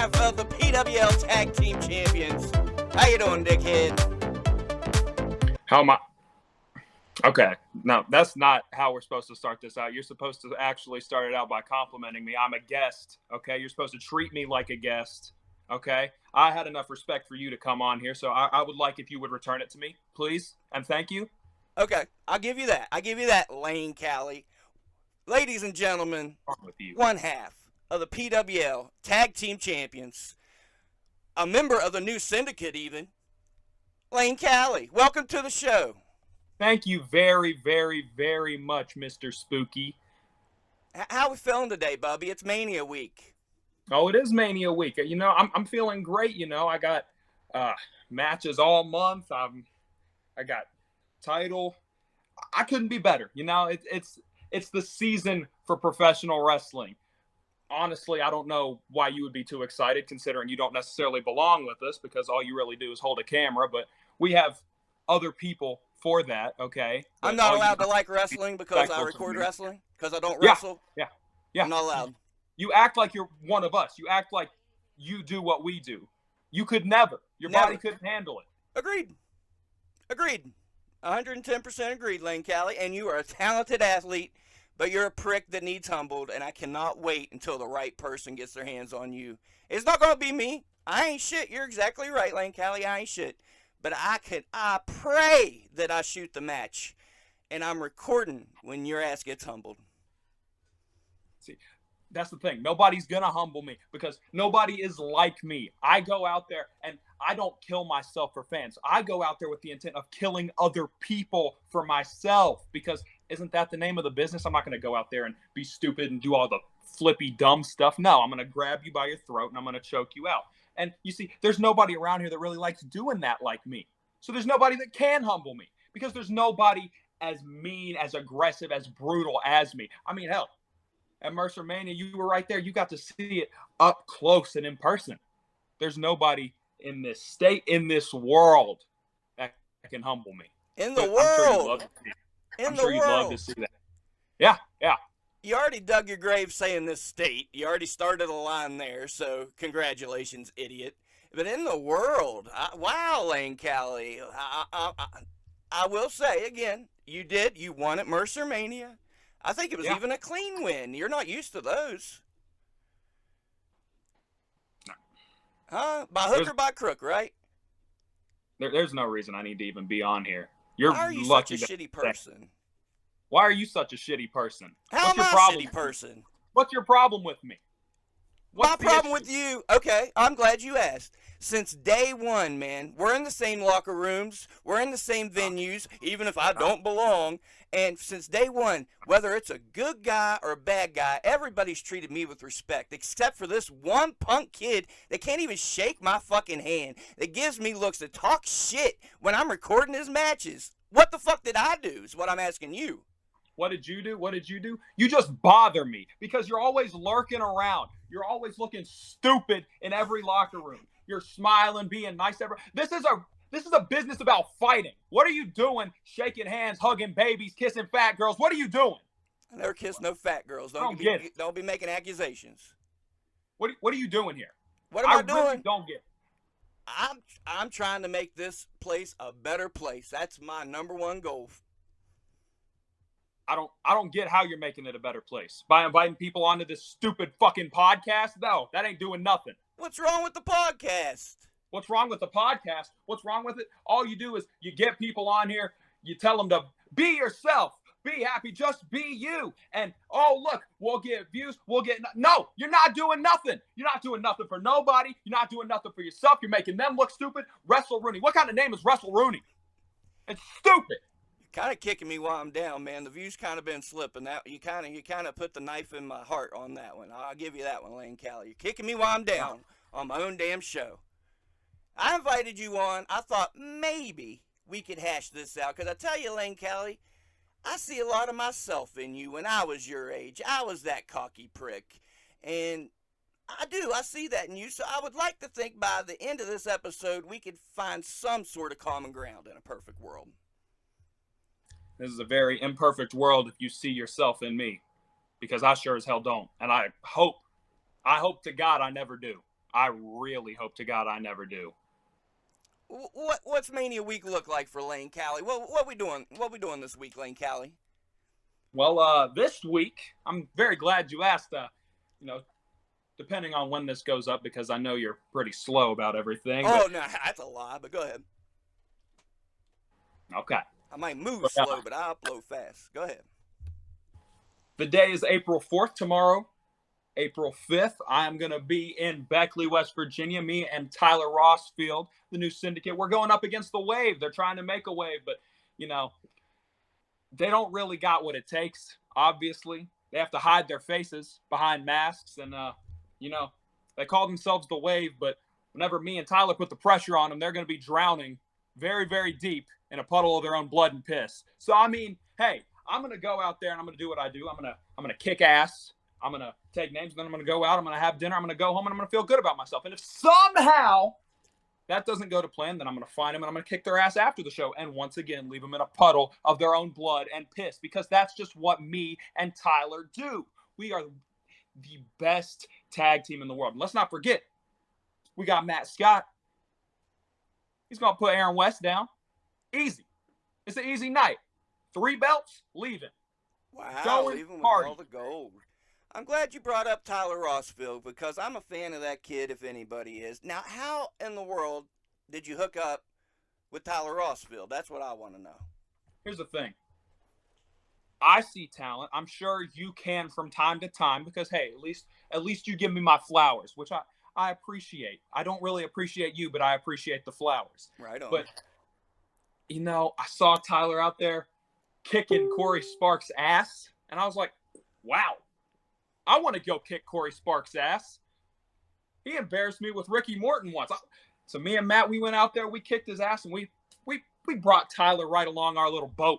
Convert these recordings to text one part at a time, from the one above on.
half of the PWL Tag Team Champions. How you doing, dickhead? How am I? Okay, no, that's not how we're supposed to start this out. You're supposed to actually start it out by complimenting me. I'm a guest, okay? You're supposed to treat me like a guest, okay? I had enough respect for you to come on here, so I would like if you would return it to me, please, and thank you. Okay, I'll give you that. Layne Cali. Ladies and gentlemen, one half of the PWL Tag Team Champions, a member of the new syndicate even, Layne Cali. Welcome to the show. Thank you very, very, very much, Mr. Spooky. How we feeling today, Bubby? It's Mania week. Oh, it is Mania week. You know, I'm feeling great. You know, I got matches all month. I got title. I couldn't be better. You know, it's the season for professional wrestling. Honestly, I don't know why you would be too excited, considering you don't necessarily belong with us, because all you really do is hold a camera. But we have other people for that, okay? But I'm not allowed to like wrestling because I record wrestling? Because I don't wrestle? Yeah. I'm not allowed. You act like you're one of us. You act like you do what we do. You could never. Your body couldn't handle it. Agreed. 110% agreed, Layne Cali. And you are a talented athlete, but you're a prick that needs humbled, and I cannot wait until the right person gets their hands on you. It's not going to be me. I ain't shit. You're exactly right, Layne Cali. I ain't shit. But I pray that I shoot the match, and I'm recording when your ass gets humbled. See, that's the thing. Nobody's going to humble me because nobody is like me. I go out there and I don't kill myself for fans. I go out there with the intent of killing other people for myself, because isn't that the name of the business? I'm not going to go out there and be stupid and do all the flippy, dumb stuff. No, I'm going to grab you by your throat and I'm going to choke you out. And you see, there's nobody around here that really likes doing that like me. So there's nobody that can humble me, because there's nobody as mean, as aggressive, as brutal as me. I mean, hell, at Mercer Mania, you were right there. You got to see it up close and in person. There's nobody in this state, in this world, that can humble me. In the world. I'm sure you'd love to see that. Yeah. You already dug your grave saying this state. You already started a line there, so congratulations, idiot. But in the world, wow, Layne Cali. I will say again, you won at Mercer Mania. I think it was even a clean win. You're not used to those. No. Huh? By hook or by crook, right? There's no reason I need to even be on here. Why are you such a shitty person? Why are you such a shitty person? How am I a shitty person? What's your problem with me? My problem with you, okay, I'm glad you asked. Since day one, man, we're in the same locker rooms, we're in the same venues, even if I don't belong, and since day one, whether it's a good guy or a bad guy, everybody's treated me with respect, except for this one punk kid that can't even shake my fucking hand, that gives me looks, that talks shit when I'm recording his matches. What the fuck did I do is what I'm asking you. What did you do? You just bother me because you're always lurking around. You're always looking stupid in every locker room. You're smiling, being nice. This is a business about fighting. What are you doing? Shaking hands, hugging babies, kissing fat girls. What are you doing? I never kissed no fat girls. Don't be making accusations. What are you doing here? What am I doing? Really don't get it. I'm trying to make this place a better place. That's my number one goal. I don't get how you're making it a better place. By inviting people onto this stupid fucking podcast? No, that ain't doing nothing. What's wrong with the podcast? What's wrong with the podcast? What's wrong with it? All you do is you get people on here, you tell them to be yourself, be happy, just be you. And, oh, look, we'll get views, no, you're not doing nothing. You're not doing nothing for nobody. You're not doing nothing for yourself. You're making them look stupid. WrestleRoni. What kind of name is WrestleRoni? It's stupid. Kind of kicking me while I'm down, man. The view's kind of been slipping. That you kind of put the knife in my heart on that one. I'll give you that one, Layne Cali. You're kicking me while I'm down on my own damn show. I invited you on. I thought maybe we could hash this out, because I tell you, Layne Cali, I see a lot of myself in you. When I was your age, I was that cocky prick, and I see that in you. So I would like to think by the end of this episode we could find some sort of common ground in a perfect world. This is a very imperfect world if you see yourself in me, because I sure as hell don't. And I hope to God I never do. I really hope to God I never do. What's Mania week look like for Layne Cali? What we doing? What we doing this week, Layne Cali? Well, this week, I'm very glad you asked. You know, depending on when this goes up, because I know you're pretty slow about everything. Oh, no, that's a lie, but go ahead. Okay. I might move But, slow, but I upload fast. Go ahead. the day is April 4th tomorrow. April 5th, I'm going to be in Beckley, West Virginia. Me and Tyler Rossfield, the new syndicate, we're going up against the Wave. They're trying to make a wave, but, they don't really got what it takes, obviously. They have to hide their faces behind masks, and, they call themselves the Wave, but whenever me and Tyler put the pressure on them, they're going to be drowning very, very deep in a puddle of their own blood and piss. So, I mean, hey, I'm going to go out there and I'm going to do what I do. I'm going to kick ass. I'm going to take names, and then I'm going to go out. I'm going to have dinner. I'm going to go home, and I'm going to feel good about myself. And if somehow that doesn't go to plan, then I'm going to find them, and I'm going to kick their ass after the show. And once again, leave them in a puddle of their own blood and piss, because that's just what me and Tyler do. We are the best tag team in the world. And let's not forget, we got Matt Scott. He's going to put Aaron West down. Easy. It's an easy night. 3 belts, leaving. Wow, leaving with all the gold. I'm glad you brought up Tyler Rossfield, because I'm a fan of that kid, if anybody is. Now, how in the world did you hook up with Tyler Rossfield? That's what I want to know. Here's the thing. I see talent. I'm sure you can from time to time, because, hey, at least you give me my flowers, which I appreciate. I don't really appreciate you, but I appreciate the flowers. Right on. But, I saw Tyler out there kicking Corey Sparks' ass, and I was like, wow. I want to go kick Corey Sparks' ass. He embarrassed me with Ricky Morton once. So me and Matt, we went out there, we kicked his ass, and we brought Tyler right along our little boat,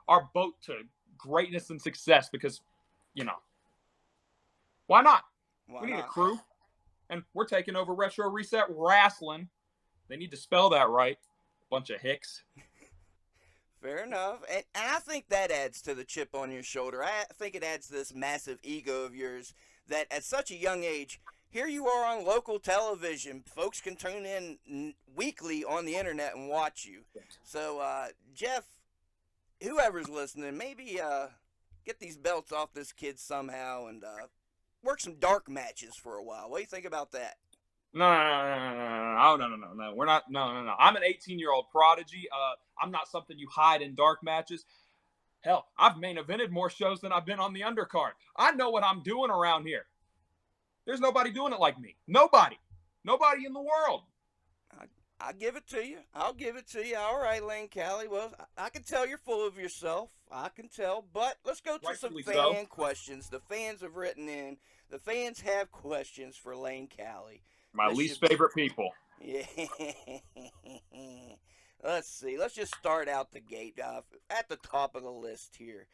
our boat to greatness and success, because, why not? We need a crew, and we're taking over Retro Reset Wrestling. They need to spell that right. Bunch of hicks. Fair enough. And I think that adds to the chip on your shoulder. I think it adds to this massive ego of yours that at such a young age, here you are on local television. Folks can tune in weekly on the internet and watch you. So, Jeff, whoever's listening, maybe get these belts off this kid somehow and work some dark matches for a while. What do you think about that? No. We're not. No. I'm an 18-year-old prodigy. I'm not something you hide in dark matches. Hell, I've main evented more shows than I've been on the undercard. I know what I'm doing around here. There's nobody doing it like me. Nobody in the world. I'll give it to you. I'll give it to you. All right, Layne Cali. Well, I can tell you're full of yourself. I can tell. But let's go to some fan questions. The fans have written in. The fans have questions for Layne Cali. My least favorite people. Yeah. Let's see. Let's just start out the gate. At the top of the list here,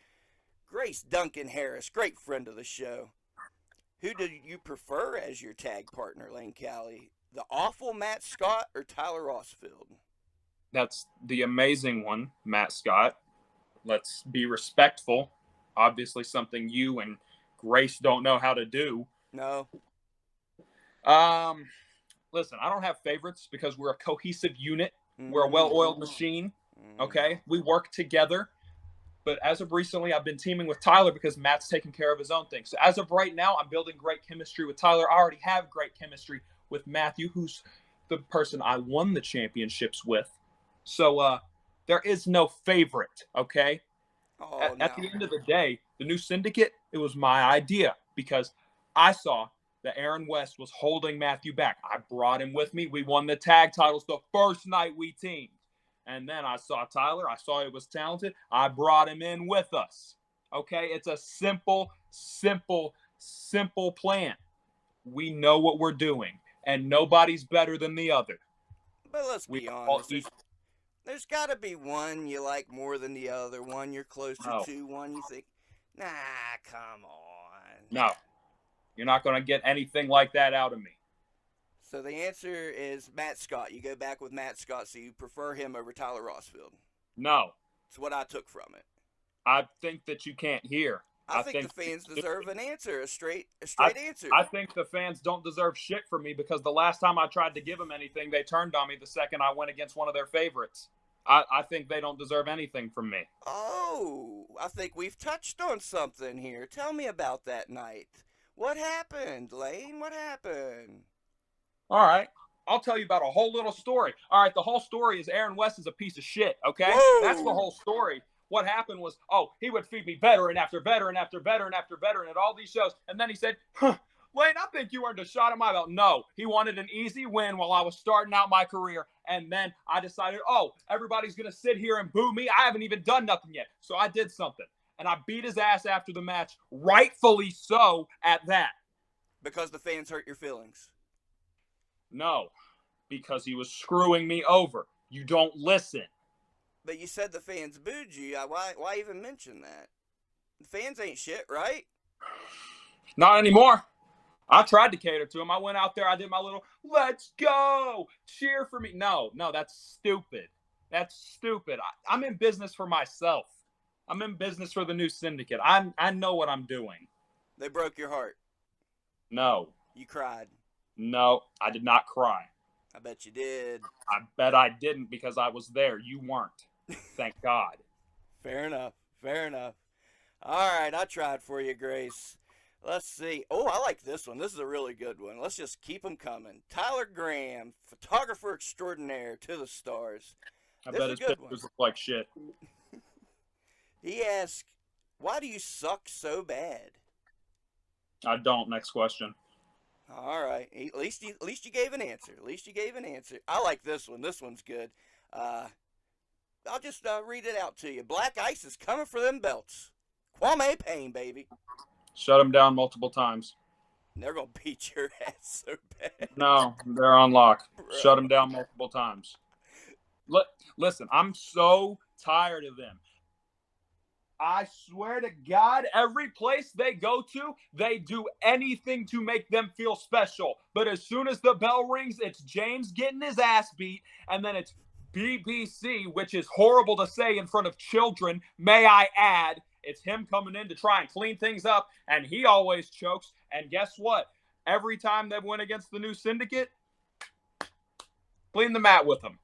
Grace Duncan Harris, great friend of the show. Who do you prefer as your tag partner, Layne Cali? The awful Matt Scott or Tyler Rossfield? That's the amazing one, Matt Scott. Let's be respectful. Obviously, something you and Grace don't know how to do. No. Listen, I don't have favorites because we're a cohesive unit. We're a well-oiled machine. Okay, we work together. But as of recently, I've been teaming with Tyler because Matt's taking care of his own thing. So as of right now, I'm building great chemistry with Tyler. I already have great chemistry with Matthew, who's the person I won the championships with. So there is no favorite, okay? At the end of the day, the new syndicate, it was my idea because I saw that Aaron West was holding Matthew back. I brought him with me. We won the tag titles the first night we teamed. And then I saw Tyler. I saw he was talented. I brought him in with us. Okay? It's a simple plan. We know what we're doing, and nobody's better than the other. But let's be honest. There's got to be one you like more than the other, one you're closer to, one you think, nah, come on. No. You're not going to get anything like that out of me. So the answer is Matt Scott. You go back with Matt Scott, so you prefer him over Tyler Rossfield. No. That's what I took from it. I think that you can't hear. I I think the think fans deserve an answer, a straight I, answer. I think the fans don't deserve shit from me because the last time I tried to give them anything, they turned on me the second I went against one of their favorites. I think they don't deserve anything from me. Oh, I think we've touched on something here. Tell me about that night. What happened, Layne? What happened? All right. I'll tell you about a whole little story. All right, the whole story is Aaron West is a piece of shit, okay? That's the Whoa! whole story. What happened was, he would feed me veteran after veteran after veteran after veteran at all these shows. And then he said, Layne, I think you earned a shot at my belt. No, he wanted an easy win while I was starting out my career. And then I decided, everybody's going to sit here and boo me. I haven't even done nothing yet. So I did something. And I beat his ass after the match, rightfully so at that. Because the fans hurt your feelings. No, because he was screwing me over. You don't listen. But you said the fans booed you. Why even mention that? The fans ain't shit, right? Not anymore. I tried to cater to him. I went out there. I did my little, let's go, cheer for me. No, that's stupid. That's stupid. I'm in business for myself. I'm in business for the new syndicate. I know what I'm doing. They broke your heart. No. You cried. No, I did not cry. I bet you did. I bet I didn't because I was there. You weren't. Thank God. Fair enough. Fair enough. All right, I tried for you, Grace. Let's see. Oh, I like this one. This is a really good one. Let's just keep them coming. Tyler Graham, photographer extraordinaire to the stars. I This bet is his a good pictures one. look like shit. He asked, "Why do you suck so bad?" I don't. Next question. All right. At least you gave an answer. At least you gave an answer. I like this one. This one's good. I'll just read it out to you. Black Ice is coming for them belts. Kwame Payne, baby. Shut him down multiple times. They're gonna beat your ass so bad. No, they're on lock. Bro. Shut him down multiple times. Listen, I'm so tired of them. I swear to God, every place they go to, they do anything to make them feel special. But as soon as the bell rings, it's James getting his ass beat, and then it's BBC, which is horrible to say in front of children, may I add. It's him coming in to try and clean things up, and he always chokes. And guess what? Every time they went against the new syndicate, clean the mat with them.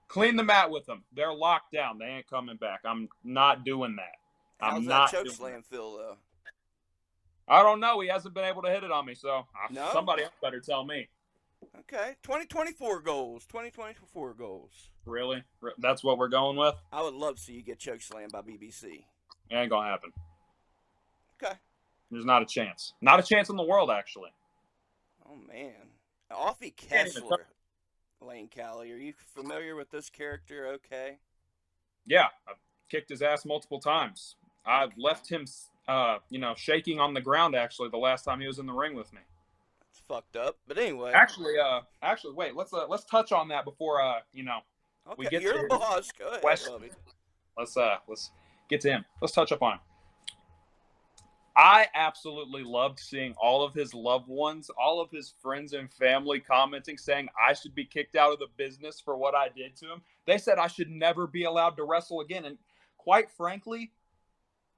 Clean the mat with them. They're locked down. They ain't coming back. I'm not doing that. How's that chokeslam feel, though? I don't know. He hasn't been able to hit it on me, so No? Somebody else better tell me. Okay. 2024 goals. 2024 goals. Really? That's what we're going with? I would love to see you get chokeslammed by BBC. It ain't going to happen. Okay. There's not a chance. Not a chance in the world, actually. Oh, man. Offie Kessler, Layne Cali. Are you familiar with this character? Okay. Yeah. I've kicked his ass multiple times. I left him, shaking on the ground, actually, the last time he was in the ring with me. It's fucked up. But anyway. Actually, wait. Let's touch on that before, okay, we get you're to the boss. Go ahead, West. Bubby. Let's get to him. Let's touch up on him. I absolutely loved seeing all of his loved ones, all of his friends and family commenting, saying I should be kicked out of the business for what I did to him. They said I should never be allowed to wrestle again. And quite frankly,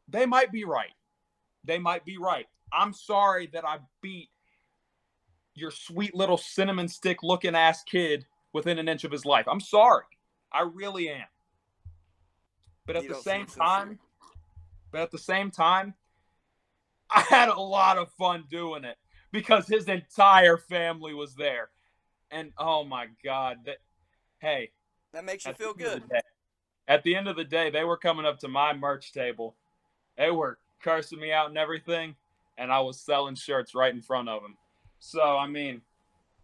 they might be right. They might be right. I'm sorry that I beat your sweet little cinnamon stick looking ass kid within an inch of his life. I'm sorry. I really am. But at the same time, I had a lot of fun doing it because his entire family was there. And oh my God, that makes you feel good. At the end of the day, they were coming up to my merch table. They were cursing me out and everything, and I was selling shirts right in front of them. So, I mean,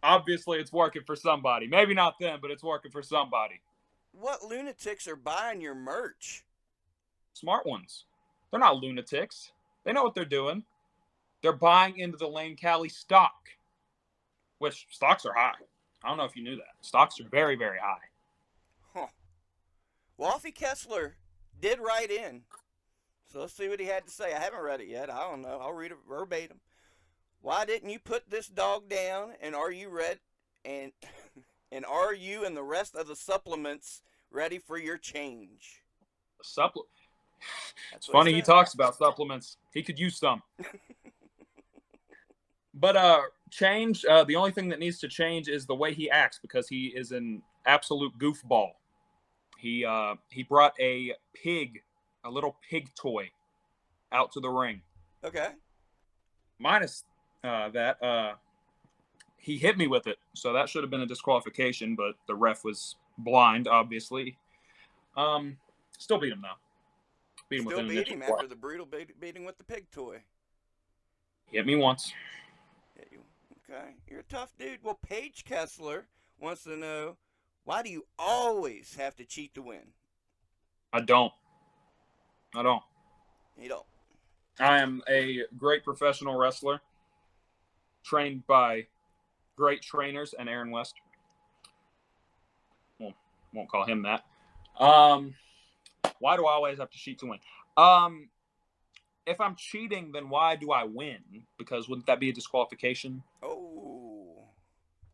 obviously it's working for somebody. Maybe not them, but it's working for somebody. What lunatics are buying your merch? Smart ones. They're not lunatics. They know what they're doing. They're buying into the Layne Cali stock, which stocks are high. I don't know if you knew that. Stocks are very, very high. Huh. Well, Offie Kessler did write in. So let's see what he had to say. I haven't read it yet. I don't know. I'll read it verbatim. Why didn't you put this dog down? And are you ready? And are you and the rest of the supplements ready for your change? It's funny he talks about supplements. He could use some. But change. The only thing that needs to change is the way he acts, because he is an absolute goofball. He brought a little pig toy, out to the ring. Okay. Minus that, he hit me with it, so that should have been a disqualification. But the ref was blind, obviously. Still beat him though. Still beat him after the brutal beating with the pig toy. He hit me once. Hit you. Okay, you're a tough dude. Well, Paige Kessler wants to know, why do you always have to cheat to win? I don't. You don't. I am a great professional wrestler, trained by great trainers, and Aaron West. Well, won't call him that. Why do I always have to cheat to win? If I'm cheating, then why do I win? Because wouldn't that be a disqualification? Oh.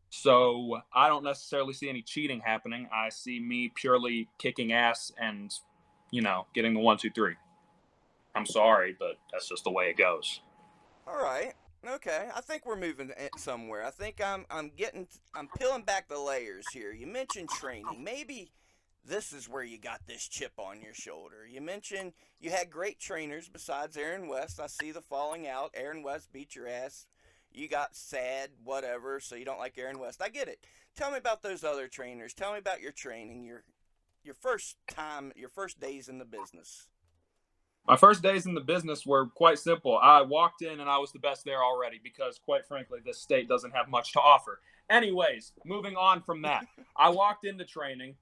So I don't necessarily see any cheating happening. I see me purely kicking ass and, getting the 1, 2, 3. I'm sorry, but that's just the way it goes. All right. Okay. I think we're moving somewhere. I think I'm peeling back the layers here. You mentioned training. Maybe this is where you got this chip on your shoulder. You mentioned you had great trainers besides Aaron West. I see the falling out. Aaron West beat your ass. You got sad, whatever, so you don't like Aaron West. I get it. Tell me about those other trainers. Tell me about your training, your first days in the business. My first days in the business were quite simple. I walked in and I was the best there already, because, quite frankly, this state doesn't have much to offer. Anyways, moving on from that. I walked into training,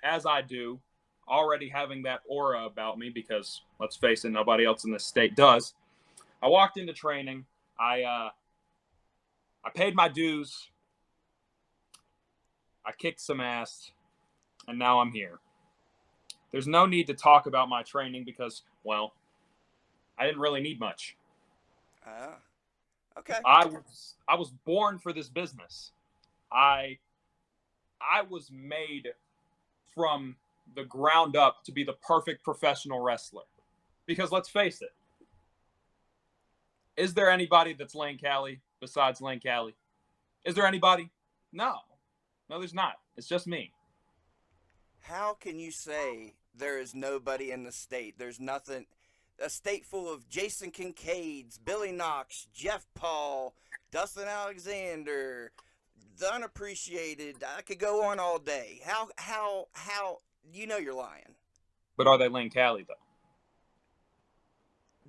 as I do, already having that aura about me, because, let's face it, nobody else in this state does. I walked into training. I paid my dues. I kicked some ass, and now I'm here. There's no need to talk about my training because, well, I didn't really need much. Okay. I was born for this business. I was made from the ground up to be the perfect professional wrestler. Because let's face it, is there anybody that's Layne Cali besides Layne Cali? Is there anybody? No, there's not. It's just me. How can you say there is nobody in the state? There's nothing. A state full of Jason Kincaids, Billy Knox, Jeff Paul, Dustin Alexander, the unappreciated. I could go on all day. How? You're lying. But are they Layne Cali though?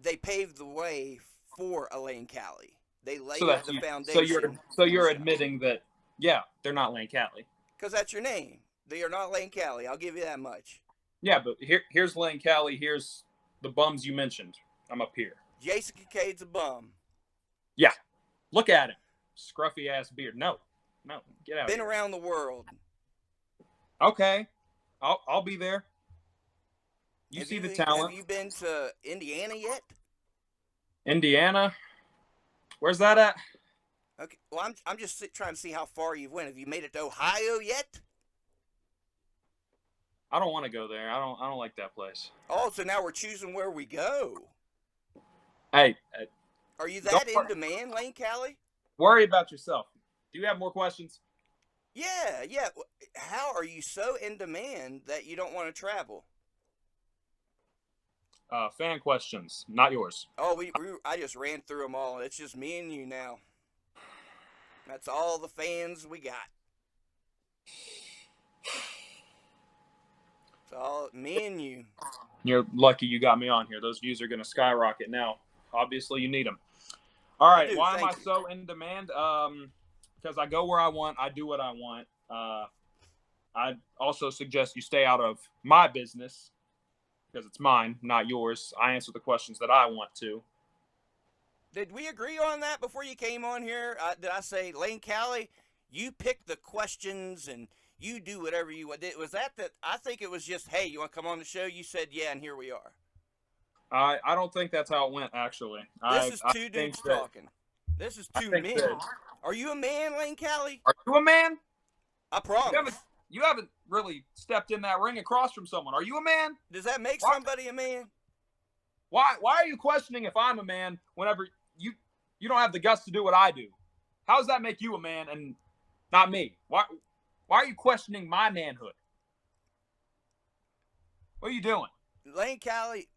They paved the way for a Layne Cali. They laid the foundation. So you're admitting that, yeah, they're not Layne Cali. Because that's your name. They are not Layne Cali. I'll give you that much. Yeah, but here's Layne Cali. Here's the bums you mentioned. I'm up here. Jason Kincaid's a bum. Yeah. Look at him. Scruffy ass beard. No. Get out. Been around the world. Okay. I'll be there. You see the talent. Have you been to Indiana yet? Indiana? Where's that at? Okay. Well, I'm just trying to see how far you've went. Have you made it to Ohio yet? I don't want to go there. I don't like that place. Oh, so now we're choosing where we go. Hey. Are you that in demand, Layne Cali? Worry about yourself. Do you have more questions? Yeah. How are you so in demand that you don't want to travel? Fan questions, not yours. Oh, I just ran through them all. It's just me and you now. That's all the fans we got. It's all me and you. You're lucky you got me on here. Those views are going to skyrocket now. Obviously, you need them. All right, why am I so in demand? Because I go where I want. I do what I want. I also suggest you stay out of my business because it's mine, not yours. I answer the questions that I want to. Did we agree on that before you came on here? Did I say, Layne Cali, you pick the questions and you do whatever you want? Was that? I think it was just, hey, you want to come on the show? You said, yeah, and here we are. I don't think that's how it went, actually. This is two dudes talking. This is two men. Are you a man, Layne Cali? Are you a man? I promise. You haven't really stepped in that ring across from someone. Are you a man? Does that make Why? somebody a man? Why are you questioning if I'm a man whenever you don't have the guts to do what I do? How does that make you a man and not me? Why are you questioning my manhood? What are you doing? Layne Cali,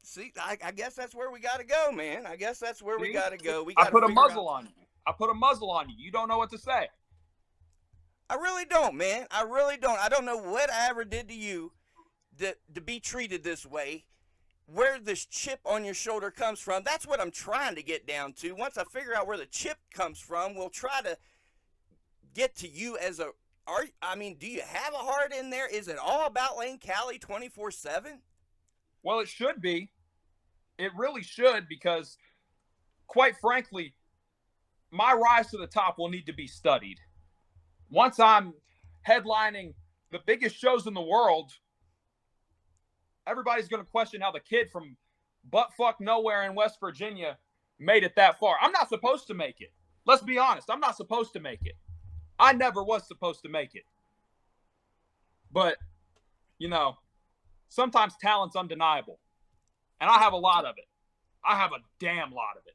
see, I guess that's where we got to go, man. I guess that's where we See? got to go. We I got to put a figure out. muzzle on you. I put a muzzle on you. You don't know what to say. I really don't, man. I really don't. I don't know what I ever did to you to be treated this way. Where this chip on your shoulder comes from, that's what I'm trying to get down to. Once I figure out where the chip comes from, we'll try to get to you as a. Do you have a heart in there? Is it all about Layne Cali 24/7? Well, it should be. It really should, because, quite frankly, my rise to the top will need to be studied. Once I'm headlining the biggest shows in the world, everybody's going to question how the kid from buttfuck nowhere in West Virginia made it that far. I'm not supposed to make it. Let's be honest. I'm not supposed to make it. I never was supposed to make it. But, sometimes talent's undeniable. And I have a lot of it. I have a damn lot of it.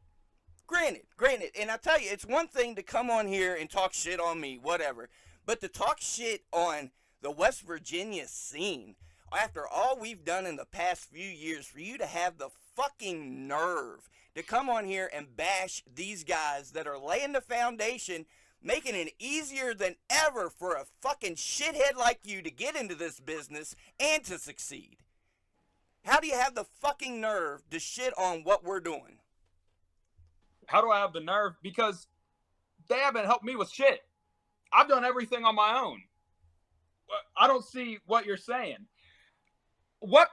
Granted. And I tell you, it's one thing to come on here and talk shit on me, whatever. But to talk shit on the West Virginia scene, after all we've done in the past few years, for you to have the fucking nerve to come on here and bash these guys that are laying the foundation, making it easier than ever for a fucking shithead like you to get into this business and to succeed. How do you have the fucking nerve to shit on what we're doing? How do I have the nerve? Because they haven't helped me with shit. I've done everything on my own. I don't see what you're saying. What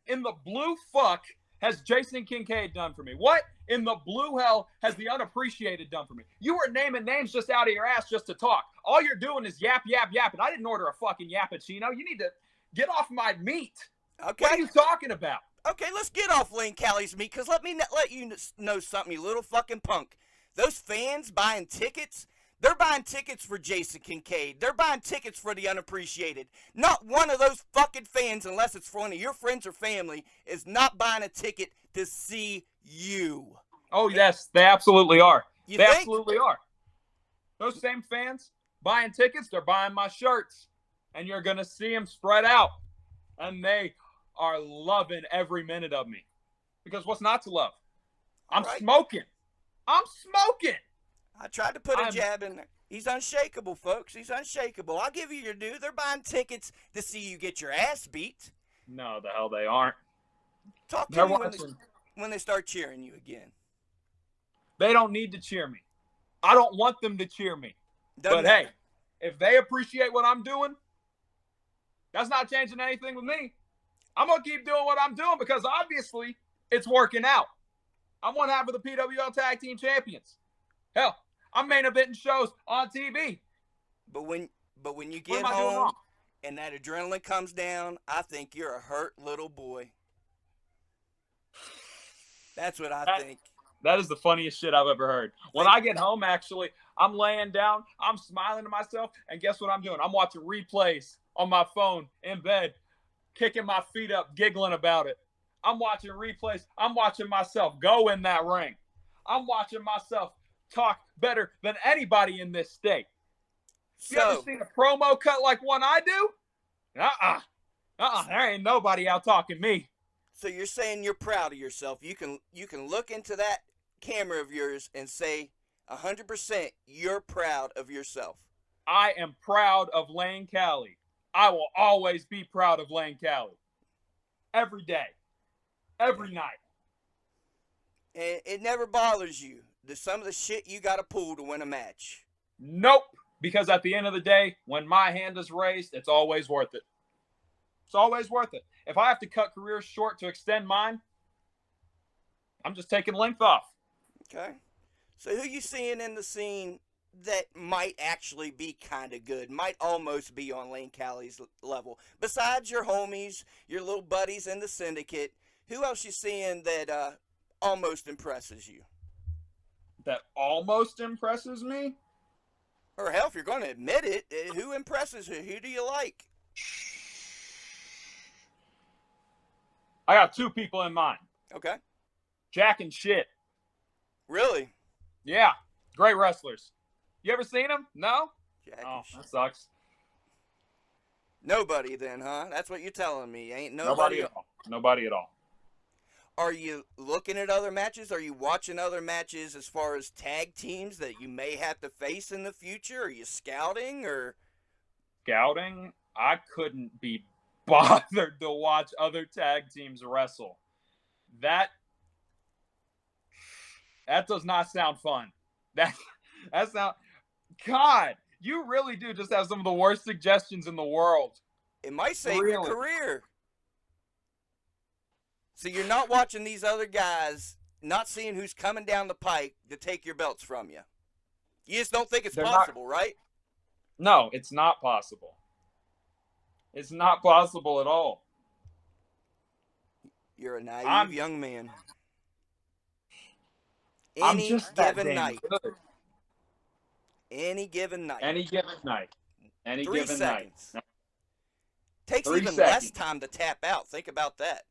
in the blue fuck has Jason Kincaid done for me? What in the blue hell has the Unappreciated done for me? You were naming names just out of your ass just to talk. All you're doing is yap, and I didn't order a fucking yappuccino. You need to get off my meat. Okay. What are you talking about? Okay, let's get off Layne Cali's meat, because let me let you know something, you little fucking punk. Those fans buying tickets, they're buying tickets for Jason Kincaid. They're buying tickets for the Unappreciated. Not one of those fucking fans, unless it's for one of your friends or family, is not buying a ticket to see you. Oh, yes, they absolutely are. You They think? absolutely are. Those same fans buying tickets, they're buying my shirts. And you're going to see them spread out. And they are loving every minute of me. Because what's not to love? I'm Right. smoking. I'm smoking. I tried to put a jab in there. He's unshakable, folks. He's unshakable. I'll give you your due. They're buying tickets to see you get your ass beat. No, the hell they aren't. Talk to They're me watching. when they start cheering you again. They don't need to cheer me. I don't want them to cheer me. Doesn't But matter. hey, if they appreciate what I'm doing, that's not changing anything with me. I'm going to keep doing what I'm doing because obviously it's working out. I'm one half of the PWL Tag Team Champions. Hell, I'm main eventing shows on TV. But when you What get am I doing home wrong? and that adrenaline comes down, I think you're a hurt little boy. That's what I think. That is the funniest shit I've ever heard. When I get home, actually, I'm laying down, I'm smiling to myself, and guess what I'm doing? I'm watching replays on my phone in bed, kicking my feet up, giggling about it. I'm watching replays. I'm watching myself go in that ring. I'm watching myself talk better than anybody in this state. You ever seen a promo cut like one I do? There ain't nobody out talking me. So you're saying you're proud of yourself. You can look into that camera of yours and say 100% you're proud of yourself. I am proud of Layne Cali. I will always be proud of Layne Cali. Every day. Every night. And it never bothers you some of the shit you got to pull to win a match. Nope. Because at the end of the day, when my hand is raised, it's always worth it. It's always worth it. If I have to cut careers short to extend mine, I'm just taking length off. Okay. So who you seeing in the scene that might actually be kind of good, might almost be on Layne Cali's level? Besides your homies, your little buddies in the syndicate, who else you seeing that almost impresses you? That almost impresses me? Or hell, if you're going to admit it, who impresses you? Who do you like? I got two people in mind. Okay. Jack and Shit. Really? Yeah, great wrestlers. You ever seen them? No? Jack Oh, and Shit. that sucks. Nobody then, huh? That's what you're telling me. Ain't Nobody at all. Nobody at all. Are you looking at other matches? Are you watching other matches as far as tag teams that you may have to face in the future? Are you scouting or? Scouting? I couldn't be bothered to watch other tag teams wrestle. That does not sound fun. That sound. God, you really do just have some of the worst suggestions in the world. It might save your career. So you're not watching these other guys, not seeing who's coming down the pike to take your belts from you. You just don't think it's possible, right? No, it's not possible. It's not possible at all. You're a naive young man. I'm just that damn night. good. Any given night. Any given night. Any 3 given seconds. night. Takes even less time to tap out. Think about that.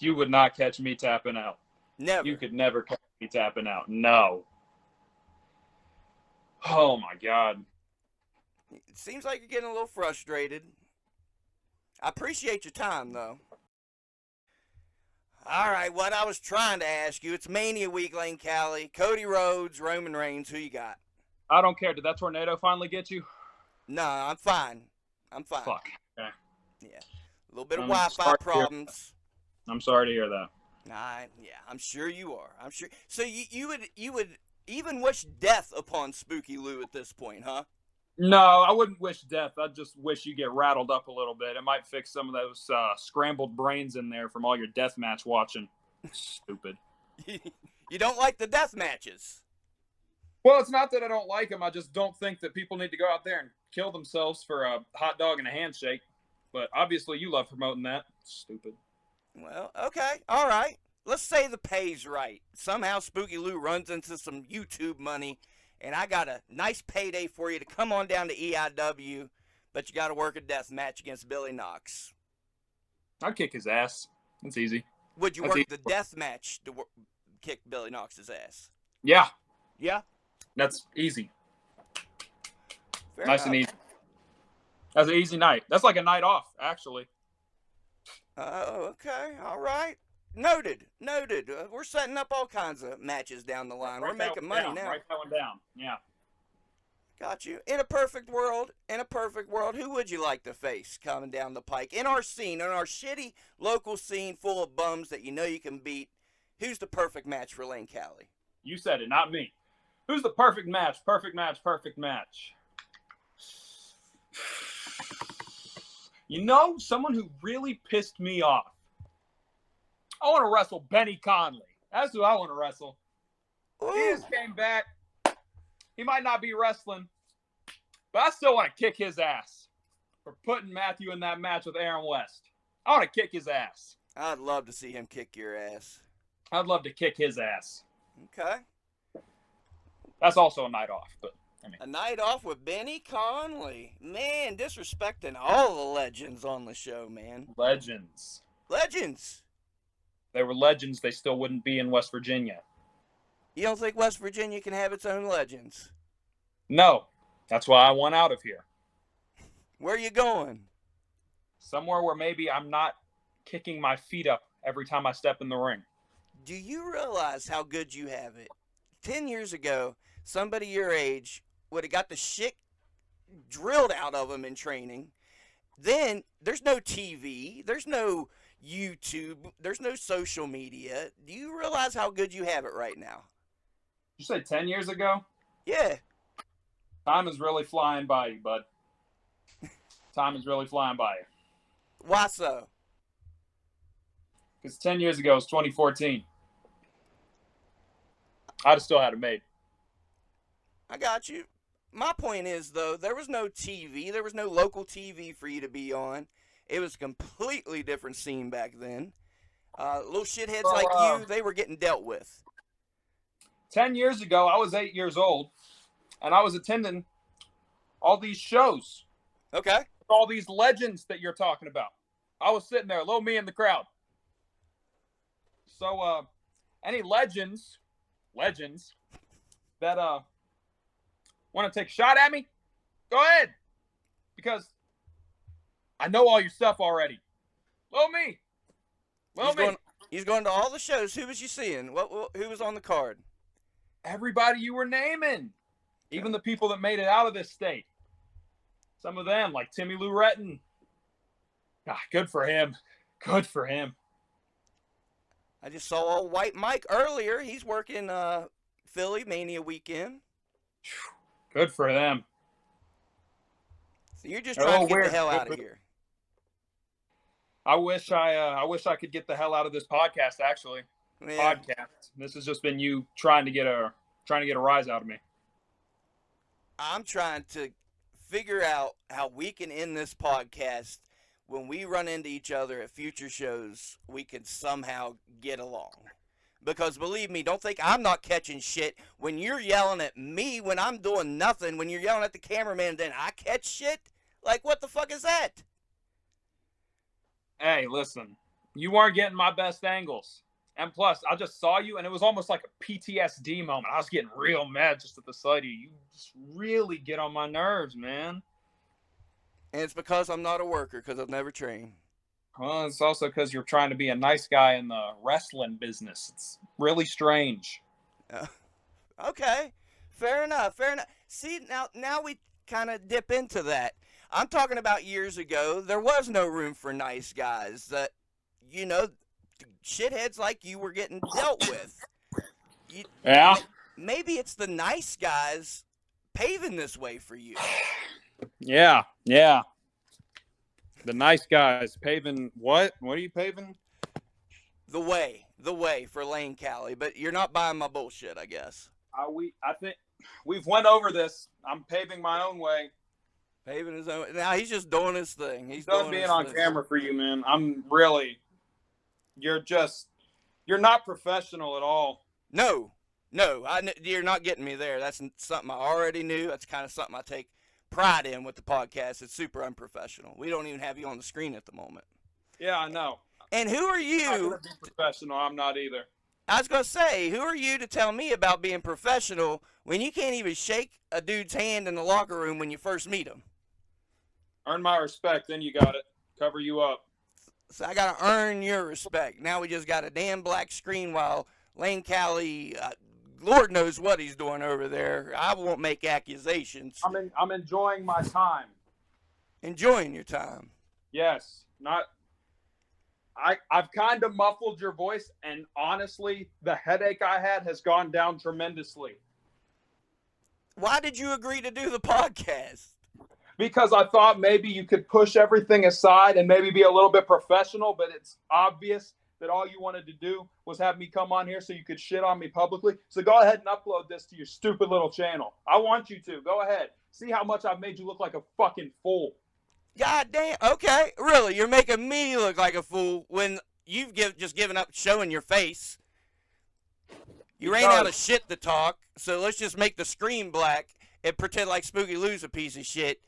You would not catch me tapping out. Never. You could never catch me tapping out. No. Oh, my God. It seems like you're getting a little frustrated. I appreciate your time, though. All right, what I was trying to ask you, it's Mania week, Layne Cali. Cody Rhodes, Roman Reigns, who you got? I don't care. Did that tornado finally get you? No, I'm fine. Fuck. Okay. Yeah. A little bit of Wi-Fi problems. I'm sorry to hear that. Yeah, I'm sure you are. I'm sure. So you would even wish death upon Spooky Lou at this point, huh? No, I wouldn't wish death. I just wish you get rattled up a little bit. It might fix some of those scrambled brains in there from all your death match watching. Stupid. You don't like the death matches? Well, it's not that I don't like them. I just don't think that people need to go out there and kill themselves for a hot dog and a handshake. But obviously you love promoting that. Stupid. Well, okay. All right. Let's say the pay's right. Somehow Spooky Lou runs into some YouTube money, and I got a nice payday for you to come on down to EIW, but you got to work a death match against Billy Knox. I'd kick his ass. It's easy. Would you work the death match to kick Billy Knox's ass? Yeah. Yeah? That's easy. Fair nice enough. And easy. That's an easy night. That's like a night off, actually. Oh, okay. All right. Noted. We're setting up all kinds of matches down the line. We're making money now. Write that one down. Yeah. Got you. In a perfect world, who would you like to face coming down the pike? In our scene, in our shitty local scene full of bums that you know you can beat, who's the perfect match for Layne Cali? You said it, not me. Who's the perfect match? Perfect match. You know, someone who really pissed me off. I want to wrestle Benny Conley. That's who I want to wrestle. Ooh. He just came back. He might not be wrestling, but I still want to kick his ass for putting Matthew in that match with Aaron West. I want to kick his ass. I'd love to see him kick your ass. I'd love to kick his ass. Okay. That's also a night off, but I mean. A night off with Benny Conley. Man, disrespecting all the legends on the show, man. Legends. They were legends. They still wouldn't be in West Virginia. You don't think West Virginia can have its own legends? No. That's why I want out of here. Where are you going? Somewhere where maybe I'm not kicking my feet up every time I step in the ring. Do you realize how good you have it? 10 years ago, somebody your age would have got the shit drilled out of them in training. Then there's no TV, there's no YouTube, there's no social media. Do you realize how good you have it right now? You said 10 years ago? Yeah. Time is really flying by you, bud. Time is really flying by you. Why so? Because 10 years ago was 2014. I'd have still had it made. I got you. My point is, though, there was no TV. There was no local TV for you to be on. It was a completely different scene back then. Little shitheads like you, they were getting dealt with. 10 years ago, I was 8 years old, and I was attending all these shows. Okay. All these legends that you're talking about. I was sitting there, little me in the crowd. So, any legends that want to take a shot at me, go ahead, because I know all your stuff already. Little me. He's going to all the shows. Who was you seeing? Who was on the card? Everybody you were naming, even the people that made it out of this state. Some of them, like Timmy Lou Retton. Ah, good for him. Good for him. I just saw old White Mike earlier. He's working Philly Mania weekend. Good for them. So you're just trying to get the hell out of here. I wish I could get the hell out of this podcast. Actually, Yeah. podcast. This has just been you trying to get a rise out of me. I'm trying to figure out how we can end this podcast when we run into each other at future shows. We can somehow get along. Because believe me, don't think I'm not catching shit when you're yelling at me when I'm doing nothing. When you're yelling at the cameraman, then I catch shit? Like, what the fuck is that? Hey, listen, you weren't getting my best angles. And plus, I just saw you, and it was almost like a PTSD moment. I was getting real mad just at the sight of you. You just really get on my nerves, man. And it's because I'm not a worker, because I've never trained. Well, it's also because you're trying to be a nice guy in the wrestling business. It's really strange. Okay, fair enough. See, now we kind of dip into that. I'm talking about years ago. There was no room for nice guys. That, shitheads like you were getting dealt with. Yeah. Maybe it's the nice guys paving this way for you. Yeah. The nice guys paving what? What are you paving? The way for Layne Cali. But you're not buying my bullshit, I guess. I think we've went over this. I'm paving my own way. Paving his own. Now he's just doing his thing. He's done doing being his on thing. camera for you, man. You're not professional at all. No, you're not getting me there. That's something I already knew. That's kind of something I take pride in with the podcast. It's super unprofessional. We don't even have you on the screen at the moment. Yeah, I know. And who are you? I'm not professional. I'm not either. I was going to say, who are you to tell me about being professional when you can't even shake a dude's hand in the locker room when you first meet him? Earn my respect, then you got it. Cover you up. So I got to earn your respect. Now we just got a damn black screen while Layne Cali, Lord knows what he's doing over there. I won't make accusations. I'm enjoying my time. Enjoying your time. Yes. I've kind of muffled your voice, and honestly, the headache I had has gone down tremendously. Why did you agree to do the podcast? Because I thought maybe you could push everything aside and maybe be a little bit professional, but it's obvious that all you wanted to do was have me come on here so you could shit on me publicly. So go ahead and upload this to your stupid little channel. I want you to. Go ahead. See how much I've made you look like a fucking fool. God damn. Okay, really, you're making me look like a fool when you've just given up showing your face. You ran out of shit to talk, so let's just make the screen black and pretend like Spooky Lou's a piece of shit.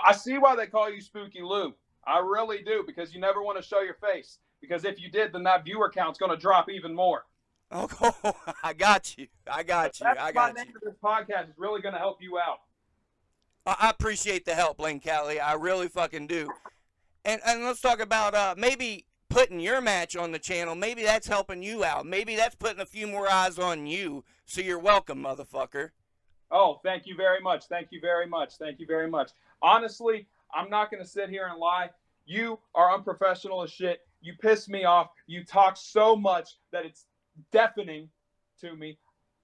I see why they call you Spooky Lou. I really do, because you never want to show your face. Because if you did, then that viewer count's going to drop even more. Oh, I got you. That's my name of this podcast is really going to help you out. I appreciate the help, Layne Cali. I really fucking do. And let's talk about maybe putting your match on the channel. Maybe that's helping you out. Maybe that's putting a few more eyes on you. So you're welcome, motherfucker. Oh, thank you very much. Thank you very much. Thank you very much. Honestly, I'm not going to sit here and lie. You are unprofessional as shit. You piss me off. You talk so much that it's deafening to me.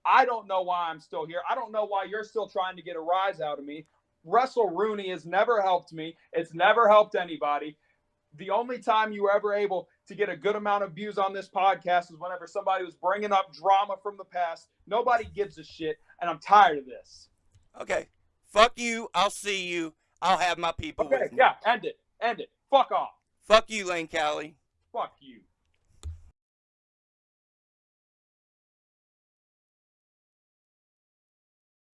I don't know why I'm still here. I don't know why you're still trying to get a rise out of me. WrestleRoni has never helped me. It's never helped anybody. The only time you were ever able to get a good amount of views on this podcast is whenever somebody was bringing up drama from the past. Nobody gives a shit, and I'm tired of this. Okay. Fuck you. I'll see you. I'll have my people with me. Yeah, end it. Fuck off. Fuck you, Layne Cali. Fuck you.